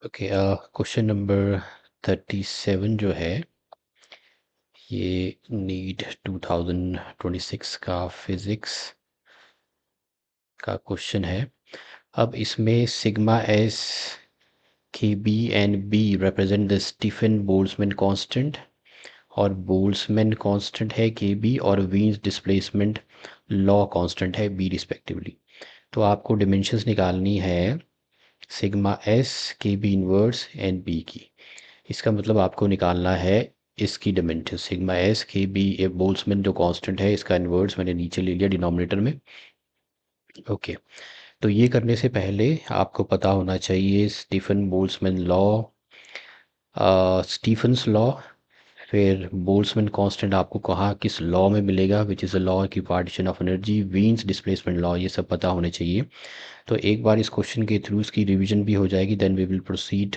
Okay, question number 37 जो है ये नीट 2026 का फिज़िक्स का क्वेश्चन है। अब इसमें sigma S K B and B represent the Stefan Boltzmann constant और बोल्ट्जमैन कांस्टेंट है के बी और वीन्स डिस्प्लेसमेंट लॉ कांस्टेंट है बी रिस्पेक्टिवली। तो आपको डिमेंशंस निकालनी है sigma S K B inverse and B की। इसका मतलब आपको निकालना है इसकी dimension sigma S K B a Boltzmann जो कांस्टेंट है इसका इन्वर्स मैंने नीचे ले लिया डिनोमिनेटर में। ओके, तो ये करने से पहले आपको पता होना चाहिए Stefan Boltzmann law, Stefan's law, फिर बोल्ट्जमैन कांस्टेंट आपको कहाँ किस लॉ में मिलेगा विच इज़ द लॉ की partition of energy, Wien's displacement law, ये सब पता होने चाहिए। तो एक बार इस क्वेश्चन के थ्रू इसकी रिवीजन भी हो जाएगी, then we will proceed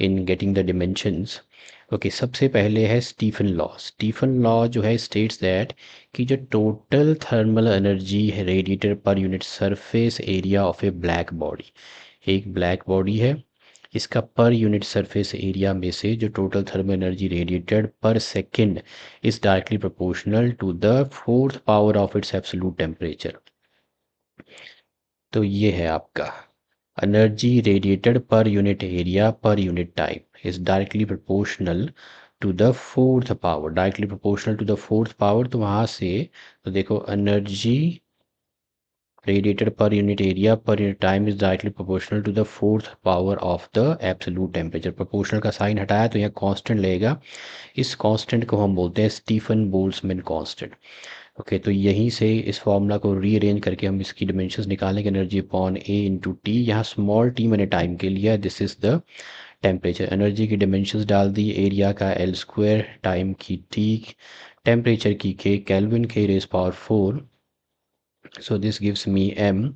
in getting the dimensions. Okay, सबसे पहले है स्टीफन लॉ। स्टीफन लॉ जो है स्टेट्स दैट कि जो टोटल थर्मल एनर्जी है radiated per unit surface area of a black body, एक ब्लैक बॉडी है, इसका पर यूनिट सरफेस एरिया में से जो total thermal energy radiated per second is directly proportional to the fourth power of its absolute temperature. तो ये है आपका energy radiated per unit area per unit time is directly proportional to the fourth power, directly proportional to the fourth power. तो वहाँ से तो देखो energy radiated per unit area per unit time is directly proportional to the fourth power of the absolute temperature. Proportional का sign हटाया तो यहाँ constant लगेगा, इस कांस्टेंट को हम बोलते हैं स्टीफन बोल्ट्जमैन कांस्टेंट। ओके, तो यहीं से इस फॉर्मूला को रीअरेंज करके हम इसकी डिमेंशंस निकालेंगे, energy upon A into T. यहाँ स्मॉल टी मैंने टाइम के लिया, this is the temperature. Energy की डिमेंशंस डाल दी, एरिया का एल स्क्वायर, टाइम की टी, टेम्परेचर की के, केल्विन के raise power 4। So this gives me M,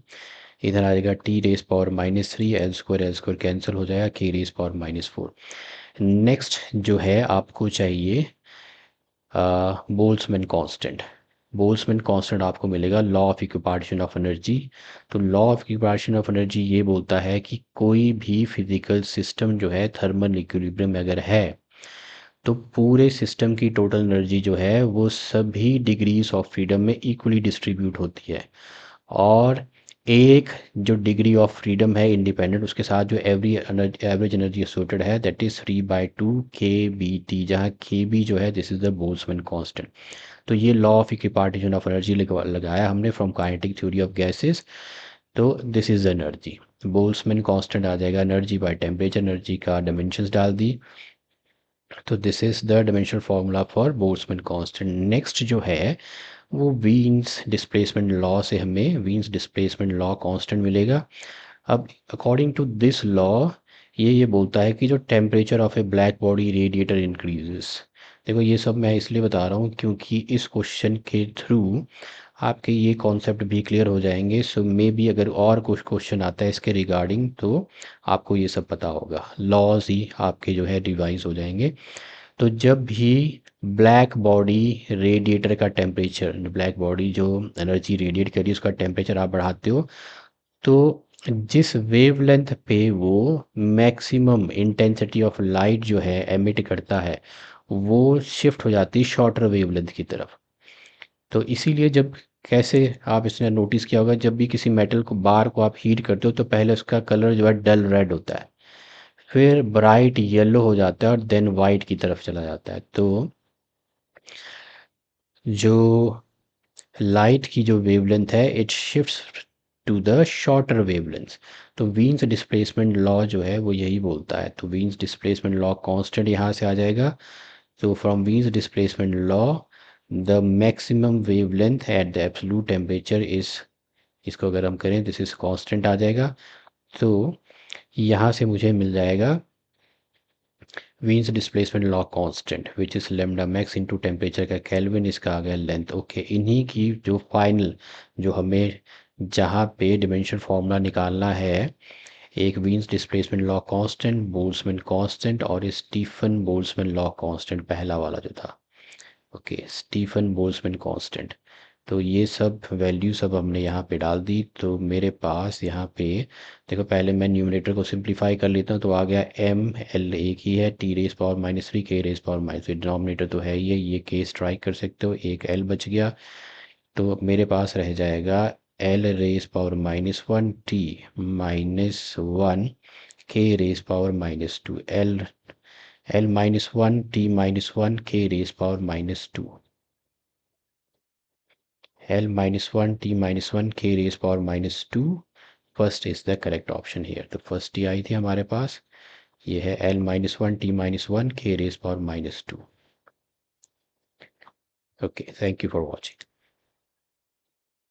इधर आएगा T raise power -3, L square cancel हो जाएगा, के रेज पावर -4। नेक्स्ट जो है आपको चाहिए बोल्ट्जमैन कांस्टेंट। बोल्ट्जमैन कांस्टेंट आपको मिलेगा law of equipartition of energy. तो law of equipartition of energy ये बोलता है कि कोई भी फिजिकल सिस्टम जो है थर्मल इक्विलिब्रियम में अगर है तो पूरे सिस्टम की टोटल एनर्जी जो है वो सभी डिग्रीज ऑफ फ्रीडम में इक्वली डिस्ट्रीब्यूट होती है, और एक जो डिग्री ऑफ फ्रीडम है इंडिपेंडेंट उसके साथ जो एवरेज एनर्जी एसोसिएटेड है that is 3/2 K B T, जहाँ के बी जो है this is the Boltzmann constant. तो ये law of equipartition of energy लगाया हमने from kinetic theory of gases. तो this is energy, Boltzmann constant आ जाएगा एनर्जी बाय टेम्परेचर, एनर्जी का डायमेंशंस डाल दी। तो this is the dimensional formula for Boltzmann constant. Next जो है वो वीन्स डिस्प्लेसमेंट लॉ से हमें वीन्स डिस्प्लेसमेंट लॉ कांस्टेंट मिलेगा। अब अकॉर्डिंग टू दिस लॉ ये बोलता है कि जो temperature of a black body radiator increases. देखो ये सब मैं इसलिए बता रहा हूँ क्योंकि इस क्वेश्चन के थ्रू आपके ये कॉन्सेप्ट भी क्लियर हो जाएंगे। सो मे बी अगर और कुछ क्वेश्चन आता है इसके रिगार्डिंग तो आपको ये सब पता होगा, लॉज ही आपके जो है रिवाइज हो जाएंगे। तो जब भी ब्लैक बॉडी रेडिएटर का टेम्परेचर, ब्लैक बॉडी जो एनर्जी रेडिएट करी उसका टेम्परेचर आप बढ़ाते हो तो जिस वेवलेंथ पे वो मैक्सिमम इंटेंसिटी ऑफ लाइट जो है एमिट करता है वो शिफ्ट हो जाती है शॉर्टर वेवलेंथ की तरफ। तो इसीलिए जब कैसे आप इसने नोटिस किया होगा जब भी किसी मेटल को बार को आप हीट करते हो तो पहले उसका कलर जो है डल रेड होता है, फिर ब्राइट येलो हो जाता है और देन वाइट की तरफ चला जाता है। तो जो लाइट की जो वेवलेंथ है it shifts to the shorter wavelength. तो वीन्स डिस्प्लेसमेंट लॉ जो है वो यही बोलता है। तो वीन्स डिस्प्लेसमेंट लॉ कांस्टेंट यहाँ से आ जाएगा। तो from वीन्स displacement law the maximum wavelength at the absolute temperature is, इसको अगर हम करें दिस इज कांस्टेंट आ जाएगा। तो यहाँ से मुझे मिल जाएगा वीन्स displacement law constant which is lambda max into temperature का केल्विन, इसका आ गया लेंथ। ओके, इन्हीं की जो फाइनल जो हमें जहाँ पे डिमेंशन फार्मूला निकालना है, एक वीन्स displacement law constant, Boltzmann constant और स्टीफन बोल्ट्जमैन लॉ कांस्टेंट पहला वाला जो था। Okay, Stephen Boltzmann constant. तो ये सब वैल्यू सब हमने यहाँ पे डाल दी। तो मेरे पास यहाँ पे देखो, पहले मैं न्यूमरेटर को सिंप्लीफाई कर लेता हूँ, तो आ गया एम एल एक ही है, T raise power minus three K raise power minus three, denominator तो है ही है, ये के स्ट्राइक कर सकते हो, एक एल बच गया। तो मेरे पास रह जाएगा L raise power minus one T minus one K raise power minus two, L L minus one T minus one K raise power minus two, L minus 1 t minus 1 k raised power minus 2, first is the correct option here. तो first ही आई थी हमारे पास, ये है L minus 1 t minus 1 k raised power minus 2। Okay, thank you for watching.